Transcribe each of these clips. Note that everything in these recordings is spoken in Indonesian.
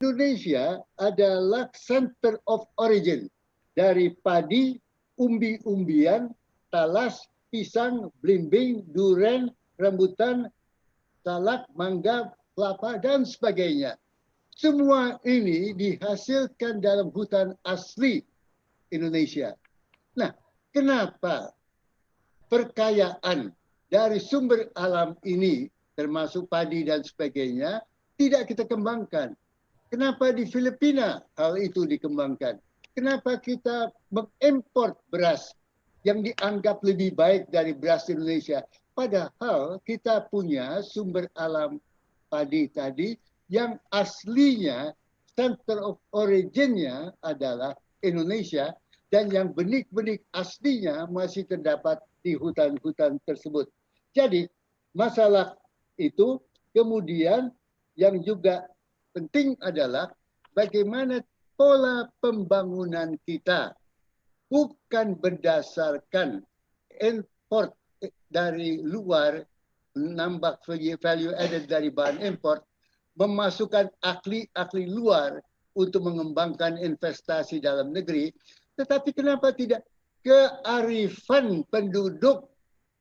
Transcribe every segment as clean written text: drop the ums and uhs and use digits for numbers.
Indonesia adalah center of origin dari padi, umbi-umbian, talas, pisang, belimbing, durian, rambutan, salak, mangga, kelapa, dan sebagainya. Semua ini dihasilkan dalam hutan asli Indonesia. Nah, kenapa perkayaan dari sumber alam ini, termasuk padi dan sebagainya, tidak kita kembangkan? Kenapa di Filipina hal itu dikembangkan? Kenapa kita mengimpor beras yang dianggap lebih baik dari beras Indonesia? Padahal kita punya sumber alam padi tadi yang aslinya center of origin-nya adalah Indonesia dan yang benih-benih aslinya masih terdapat di hutan-hutan tersebut. Jadi masalah itu kemudian yang juga penting adalah bagaimana pola pembangunan kita bukan berdasarkan import dari luar, nambah value added dari bahan import, memasukkan ahli-ahli luar untuk mengembangkan investasi dalam negeri, tetapi kenapa tidak kearifan penduduk,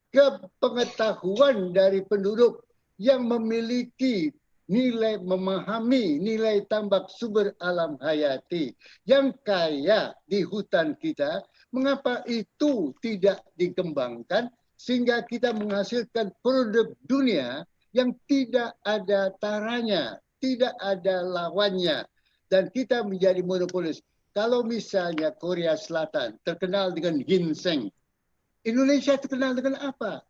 kepengetahuan dari penduduk yang memiliki nilai, memahami nilai tambah sumber alam hayati yang kaya di hutan kita, mengapa itu tidak dikembangkan sehingga kita menghasilkan produk dunia yang tidak ada taranya, tidak ada lawannya, dan kita menjadi monopolis. Kalau misalnya Korea Selatan terkenal dengan ginseng, Indonesia terkenal dengan apa?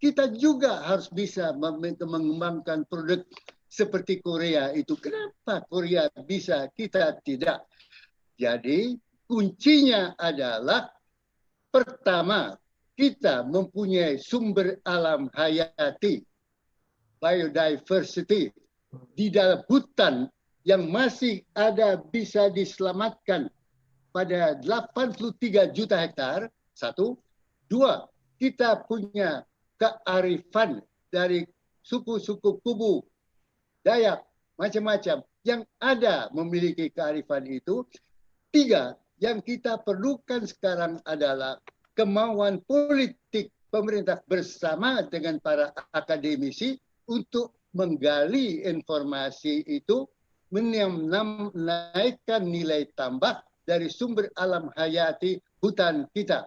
Kita juga harus bisa mengembangkan produk seperti Korea itu. Kenapa Korea bisa, kita tidak? Jadi kuncinya adalah pertama, kita mempunyai sumber alam hayati, biodiversity, di dalam hutan yang masih ada bisa diselamatkan pada 83 juta hektar, satu. Dua, kita punya kearifan dari suku-suku Kubu, Dayak, macam-macam yang ada memiliki kearifan itu. Tiga, yang kita perlukan sekarang adalah kemauan politik pemerintah bersama dengan para akademisi untuk menggali informasi itu, menaikkan nilai tambah dari sumber alam hayati hutan kita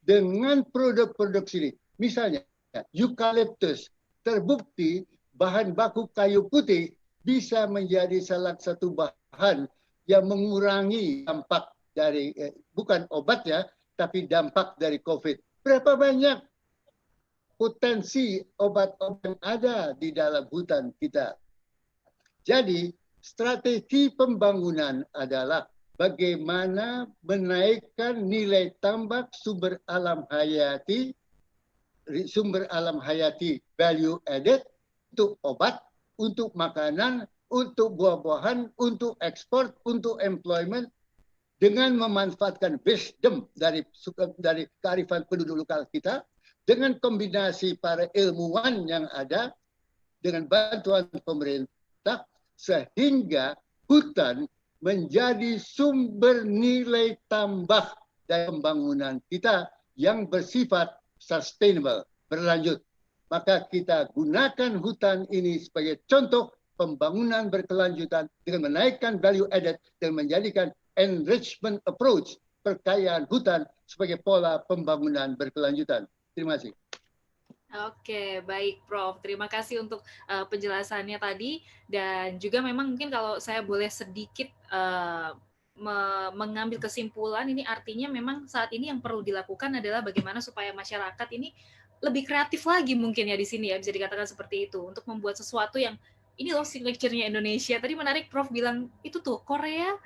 dengan produk-produk sini. Misalnya, eukaliptus terbukti bahan baku kayu putih bisa menjadi salah satu bahan yang mengurangi dampak dari, bukan obat ya, tapi dampak dari COVID. Berapa banyak potensi obat-obat yang ada di dalam hutan kita. Jadi, strategi pembangunan adalah bagaimana menaikkan nilai tambah sumber alam hayati value added untuk obat, untuk makanan, untuk buah-buahan, untuk ekspor, untuk employment, dengan memanfaatkan wisdom dari kearifan penduduk lokal kita, dengan kombinasi para ilmuwan yang ada, dengan bantuan pemerintah, sehingga hutan menjadi sumber nilai tambah dari pembangunan kita yang bersifat sustainable, berlanjut. Maka kita gunakan hutan ini sebagai contoh pembangunan berkelanjutan dengan menaikkan value added dan menjadikan enrichment approach, perkayaan hutan sebagai pola pembangunan berkelanjutan. Terima kasih. Oke, baik Prof. Terima kasih untuk penjelasannya tadi, dan juga memang mungkin kalau saya boleh sedikit mengambil kesimpulan, ini artinya memang saat ini yang perlu dilakukan adalah bagaimana supaya masyarakat ini lebih kreatif lagi mungkin ya di sini ya, bisa dikatakan seperti itu, untuk membuat sesuatu yang ini loh signature-nya Indonesia. Tadi menarik Prof bilang itu tuh Korea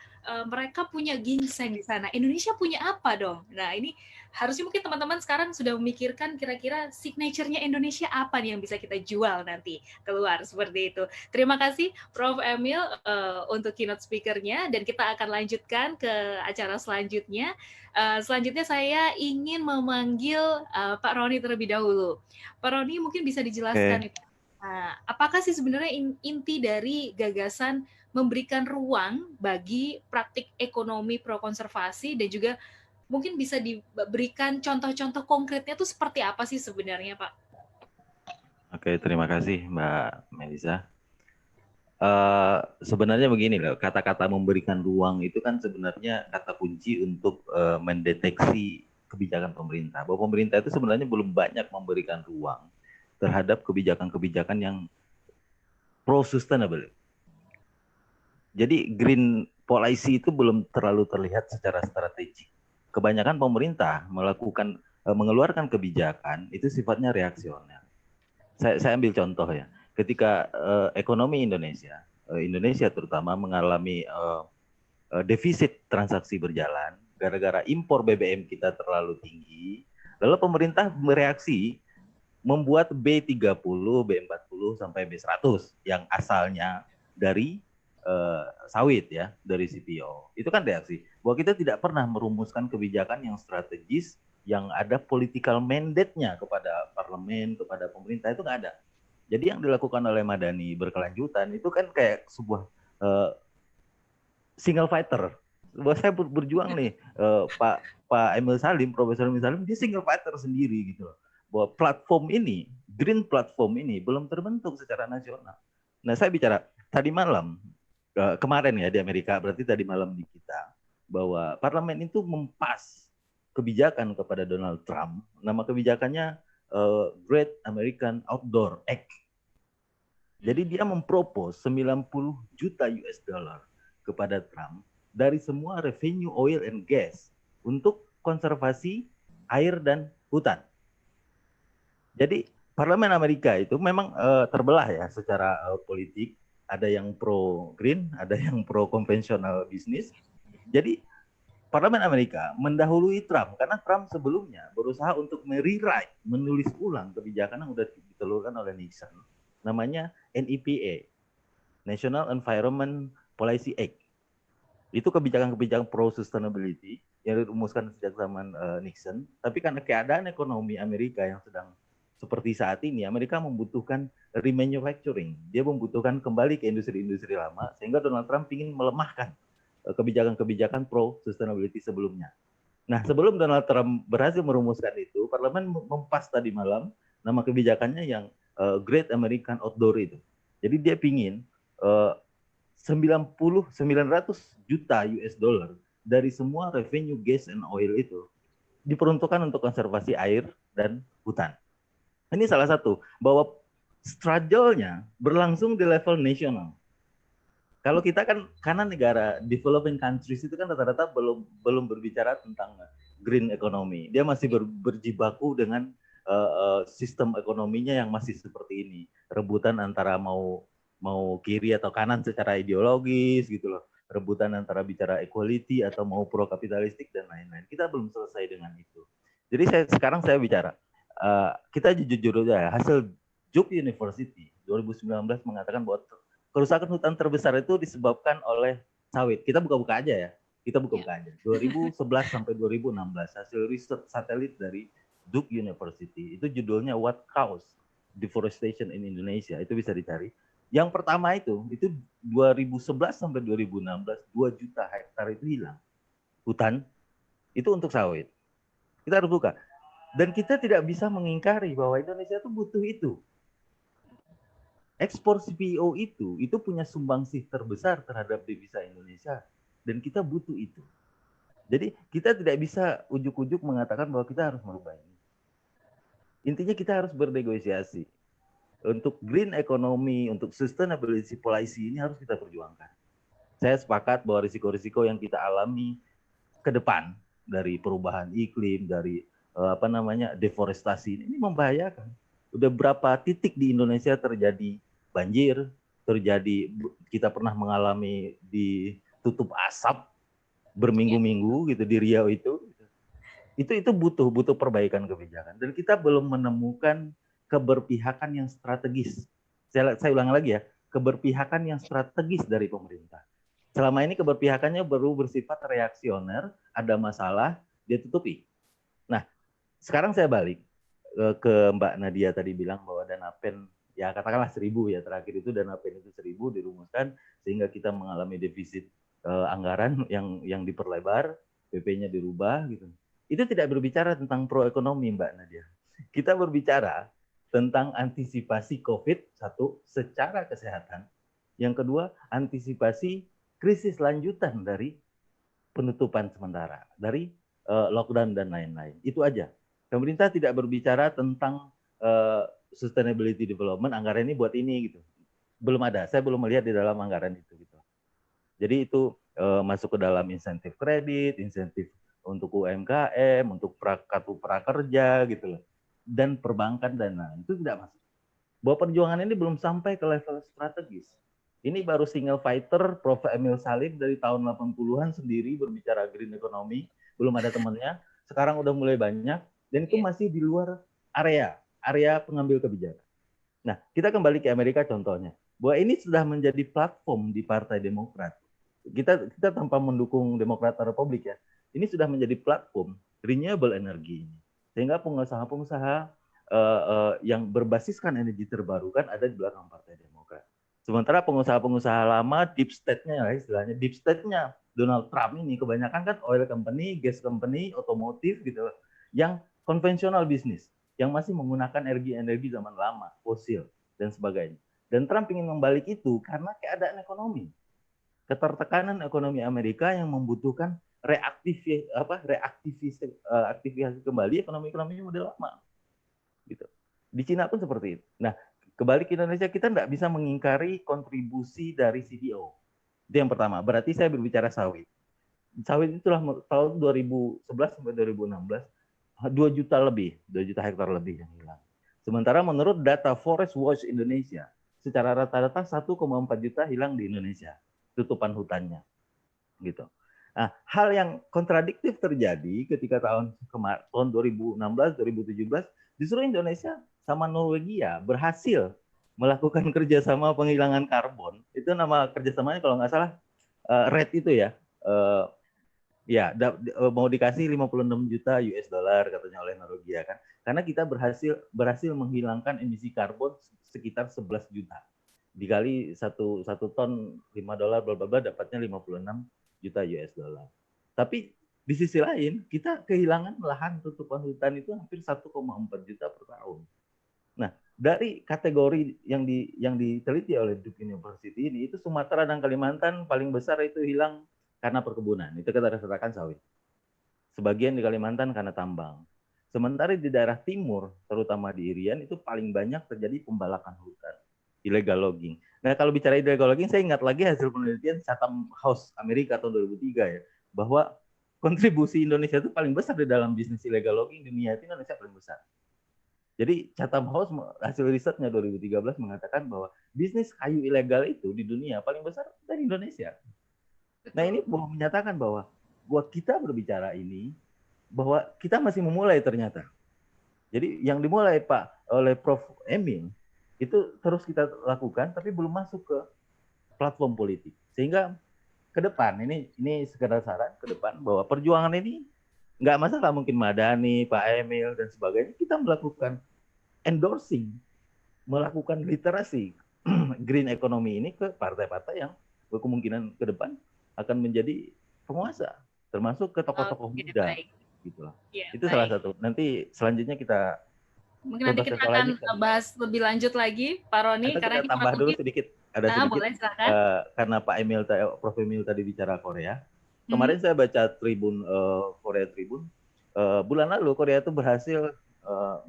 mereka punya ginseng di sana. Indonesia punya apa dong? Nah, ini harusnya mungkin teman-teman sekarang sudah memikirkan kira-kira signature-nya Indonesia apa nih yang bisa kita jual nanti keluar seperti itu. Terima kasih Prof Emil untuk keynote speaker-nya, dan kita akan lanjutkan ke acara selanjutnya. Selanjutnya saya ingin memanggil Pak Roni terlebih dahulu. Pak Roni mungkin bisa dijelaskan apakah sih sebenarnya inti dari gagasan memberikan ruang bagi praktik ekonomi pro konservasi, dan juga mungkin bisa diberikan contoh-contoh konkretnya tuh seperti apa sih sebenarnya, Pak? Oke, terima kasih Mbak Melisa. Sebenarnya begini loh, kata-kata memberikan ruang itu kan sebenarnya kata kunci untuk mendeteksi kebijakan pemerintah. Bahwa pemerintah itu sebenarnya belum banyak memberikan ruang terhadap kebijakan-kebijakan yang pro-sustainable. Jadi green policy itu belum terlalu terlihat secara strategik. Kebanyakan pemerintah mengeluarkan kebijakan itu sifatnya reaksioner. Saya ambil contoh ya. Ketika ekonomi Indonesia terutama mengalami defisit transaksi berjalan gara-gara impor BBM kita terlalu tinggi, lalu pemerintah bereaksi membuat B30, B40 sampai B100 yang asalnya dari sawit ya, dari CPO. Itu kan reaksi bahwa kita tidak pernah merumuskan kebijakan yang strategis yang ada political mandate-nya kepada parlemen, kepada pemerintah, itu nggak ada. Jadi yang dilakukan oleh Madani berkelanjutan itu kan kayak sebuah single fighter. Bahwa saya berjuang nih, Pak Emil Salim, Profesor Emil Salim, dia single fighter sendiri gitu loh. Bahwa platform ini, green platform ini belum terbentuk secara nasional. Nah, saya bicara tadi malam, kemarin ya di Amerika, berarti tadi malam di kita, bahwa parlemen itu mempas kebijakan kepada Donald Trump. Nama kebijakannya Great American Outdoor Act. Jadi dia mempropos 90 juta US dollar kepada Trump dari semua revenue oil and gas untuk konservasi air dan hutan. Jadi parlemen Amerika itu memang terbelah ya secara politik. Ada yang pro green, ada yang pro konvensional bisnis. Jadi parlemen Amerika mendahului Trump karena Trump sebelumnya berusaha untuk merewrite, menulis ulang kebijakan yang sudah ditelurkan oleh Nixon. Namanya NEPA, National Environment Policy Act. Itu kebijakan-kebijakan pro sustainability yang dirumuskan sejak zaman Nixon. Tapi karena keadaan ekonomi Amerika yang sedang seperti saat ini, Amerika membutuhkan remanufacturing. Dia membutuhkan kembali ke industri-industri lama, sehingga Donald Trump ingin melemahkan kebijakan-kebijakan pro sustainability sebelumnya. Nah, sebelum Donald Trump berhasil merumuskan itu, parlemen mempas tadi malam nama kebijakannya yang Great American Outdoor itu. Jadi dia pingin 900 juta US dollar dari semua revenue gas and oil itu diperuntukkan untuk konservasi air dan hutan. Ini salah satu, bahwa struggle-nya berlangsung di level nasional. Kalau kita kan, karena negara developing countries itu kan rata-rata belum berbicara tentang green economy. Dia masih berjibaku dengan sistem ekonominya yang masih seperti ini. Rebutan antara mau kiri atau kanan secara ideologis gitu loh. Rebutan antara bicara equality atau mau pro kapitalistik dan lain-lain. Kita belum selesai dengan itu. Jadi sekarang saya bicara, kita jujur aja ya, hasil Duke University 2019 mengatakan bahwa kerusakan hutan terbesar itu disebabkan oleh sawit. Kita buka-buka aja ya. Kita buka-buka aja. 2011 sampai 2016 hasil riset satelit dari Duke University. Itu judulnya What Caused Deforestation in Indonesia. Itu bisa dicari. Yang pertama itu 2011 sampai 2016 2 juta hektar itu hilang. Hutan itu untuk sawit. Kita harus buka. Dan kita tidak bisa mengingkari bahwa Indonesia itu butuh itu. Ekspor CPO itu punya sumbangsih terbesar terhadap devisa Indonesia. Dan kita butuh itu. Jadi kita tidak bisa ujuk-ujuk mengatakan bahwa kita harus merubah ini. Intinya kita harus bernegosiasi. Untuk green economy, untuk sustainability policy ini harus kita perjuangkan. Saya sepakat bahwa risiko-risiko yang kita alami ke depan dari perubahan iklim, dari deforestasi ini membahayakan. Udah berapa titik di Indonesia terjadi banjir, kita pernah mengalami ditutup asap berminggu-minggu gitu di Riau itu butuh perbaikan kebijakan, dan kita belum menemukan keberpihakan yang strategis. Saya ulang lagi ya, keberpihakan yang strategis dari pemerintah. Selama ini keberpihakannya baru bersifat reaksioner, ada masalah dia tutupi. Nah, sekarang saya balik ke Mbak Nadia tadi bilang bahwa dana pen ya katakanlah 1.000 ya terakhir itu dana PEN itu 1.000 dirumuskan sehingga kita mengalami defisit anggaran yang diperlebar, PP-nya dirubah gitu. Itu tidak berbicara tentang proekonomi Mbak Nadia. Kita berbicara tentang antisipasi COVID satu secara kesehatan. Yang kedua, antisipasi krisis lanjutan dari penutupan sementara, dari lockdown dan lain-lain. Itu aja. Pemerintah tidak berbicara tentang sustainability development, anggaran ini buat ini gitu. Belum ada. Saya belum melihat di dalam anggaran itu gitu. Jadi itu masuk ke dalam insentif kredit, insentif untuk UMKM, untuk kartu prakerja gitu loh. Dan perbankan dana itu tidak masuk. Bahwa perjuangan ini belum sampai ke level strategis. Ini baru single fighter Prof. Emil Salim dari tahun 80-an sendiri berbicara green economy, belum ada temannya. Sekarang udah mulai banyak dan itu masih di luar area pengambil kebijakan. Nah, kita kembali ke Amerika contohnya. Bahwa ini sudah menjadi platform di Partai Demokrat. Kita tanpa mendukung Demokrat atau Republik ya. Ini sudah menjadi platform renewable energy ini. Sehingga pengusaha-pengusaha yang berbasiskan energi terbarukan ada di belakang Partai Demokrat. Sementara pengusaha-pengusaha lama deep state-nya ya istilahnya, deep state-nya Donald Trump ini kebanyakan kan oil company, gas company, otomotif gitu yang konvensional bisnis, yang masih menggunakan energi zaman lama, fosil dan sebagainya. Dan Trump ingin membalik itu karena keadaan ekonomi. Ketertekanan ekonomi Amerika yang membutuhkan reaktivasi kembali ekonomi model lama. Gitu. Di Cina pun seperti itu. Nah, kembali ke Indonesia kita tidak bisa mengingkari kontribusi dari CDO. Itu yang pertama. Berarti saya berbicara sawit. Sawit itulah tahun 2011 sampai 2016 2 juta hektar lebih yang hilang. Sementara menurut data Forest Watch Indonesia, secara rata-rata 1,4 juta hilang di Indonesia. Tutupan hutannya, gitu. Nah, hal yang kontradiktif terjadi ketika tahun 2016-2017, justru Indonesia sama Norwegia berhasil melakukan kerjasama penghilangan karbon. Itu nama kerjasamanya kalau nggak salah RED itu ya. Mau dikasih 56 juta US dollar katanya oleh Norwegia kan. Karena kita berhasil menghilangkan emisi karbon sekitar 11 juta. Dikali satu ton $5 bla bla bla dapatnya 56 juta US dollar. Tapi di sisi lain kita kehilangan lahan tutupan hutan itu hampir 1,4 juta per tahun. Nah, dari kategori yang diteliti oleh Duke University ini itu Sumatera dan Kalimantan paling besar itu hilang karena perkebunan. Itu kita rasakan sawit. Sebagian di Kalimantan karena tambang. Sementara di daerah timur, terutama di Irian itu paling banyak terjadi pembalakan hutan. Illegal logging. Nah, kalau bicara illegal logging, saya ingat lagi hasil penelitian Chatham House Amerika tahun 2003 ya, bahwa kontribusi Indonesia itu paling besar di dalam bisnis illegal logging di dunia itu Indonesia paling besar. Jadi Chatham House hasil risetnya 2013 mengatakan bahwa bisnis kayu ilegal itu di dunia paling besar dari Indonesia. Nah, ini menyatakan bahwa kita berbicara ini bahwa kita masih memulai ternyata. Jadi yang dimulai oleh Prof. Emil itu terus kita lakukan, tapi belum masuk ke platform politik. Sehingga ke depan, ini sekedar saran ke depan, bahwa perjuangan ini nggak masalah mungkin Madani, Pak Emil, dan sebagainya, kita melakukan endorsing, melakukan literasi green economy ini ke partai-partai yang berkemungkinan ke depan akan menjadi penguasa, termasuk ke tokoh-tokoh muda. Gitu lah. Ya, itu baik. Salah satu. Nanti selanjutnya kita nanti kita akan bahas lebih lanjut lagi, Pak Roni. Karena kita tambah dulu sedikit. Ada sedikit. Boleh, karena Prof. Emil tadi bicara Korea. Kemarin saya baca Tribun Korea Tribun. Bulan lalu Korea itu berhasil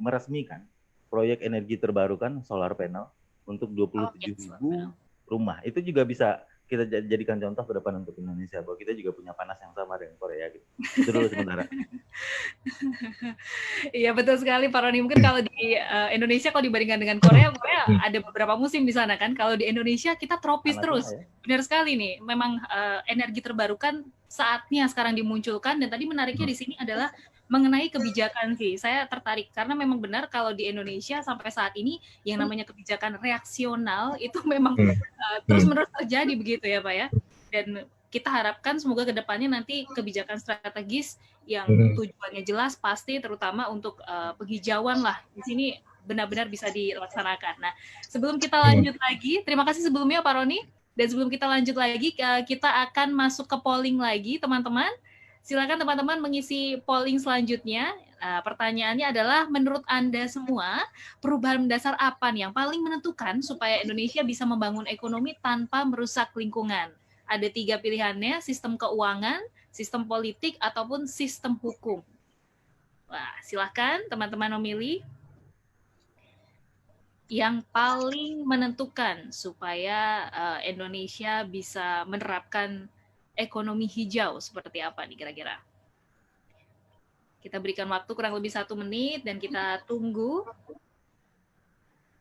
meresmikan proyek energi terbarukan solar panel untuk 27.000 rumah. Itu juga bisa kita jadikan contoh ke depan untuk Indonesia, bahwa kita juga punya panas yang sama dengan Korea gitu. Itu dulu sementara. Iya betul sekali Pak Roni. Mungkin kalau di Indonesia kalau dibandingkan dengan Korea ada beberapa musim di sana kan. Kalau di Indonesia kita tropis terus. Ya. Benar sekali nih. Memang energi terbarukan saatnya sekarang dimunculkan, dan tadi menariknya di sini adalah mengenai kebijakan sih. Saya tertarik karena memang benar kalau di Indonesia sampai saat ini yang namanya kebijakan reaksional itu memang terus-menerus terjadi begitu ya Pak ya. Dan kita harapkan semoga kedepannya nanti kebijakan strategis yang tujuannya jelas pasti, terutama untuk penghijauan lah. Di sini benar-benar bisa dilaksanakan. Nah, sebelum kita lanjut lagi, terima kasih sebelumnya Pak Roni. Dan sebelum kita lanjut lagi, kita akan masuk ke polling lagi, teman-teman. Silakan teman-teman mengisi polling selanjutnya. Pertanyaannya adalah, menurut Anda semua, perubahan mendasar apa nih yang paling menentukan supaya Indonesia bisa membangun ekonomi tanpa merusak lingkungan? Ada 3 pilihannya, sistem keuangan, sistem politik, ataupun sistem hukum. Wah, silakan teman-teman memilih yang paling menentukan supaya Indonesia bisa menerapkan ekonomi hijau seperti apa nih kira-kira? Kita berikan waktu kurang lebih 1 menit dan kita tunggu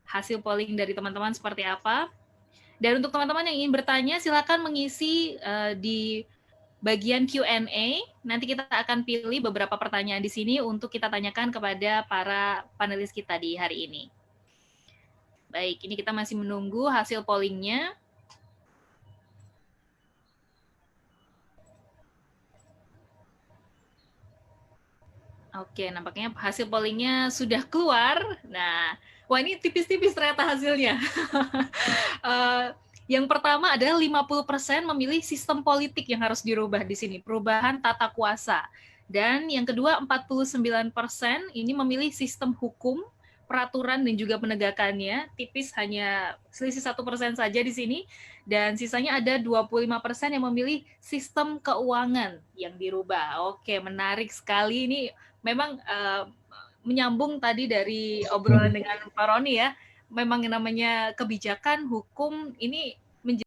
hasil polling dari teman-teman seperti apa. Dan untuk teman-teman yang ingin bertanya, silakan mengisi di bagian Q&A. Nanti kita akan pilih beberapa pertanyaan di sini untuk kita tanyakan kepada para panelis kita di hari ini. Baik, ini kita masih menunggu hasil pollingnya. Oke, nampaknya hasil pollingnya sudah keluar. Nah, wah ini tipis-tipis ternyata hasilnya. Yang pertama adalah 50% memilih sistem politik yang harus dirubah di sini, perubahan tata kuasa. Dan yang kedua 49% ini memilih sistem hukum, peraturan dan juga penegakannya, tipis hanya selisih 1% saja di sini. Dan sisanya ada 25% yang memilih sistem keuangan yang dirubah. Oke, menarik sekali ini. Memang menyambung tadi dari obrolan dengan Pak Roni ya, memang yang namanya kebijakan, hukum, ini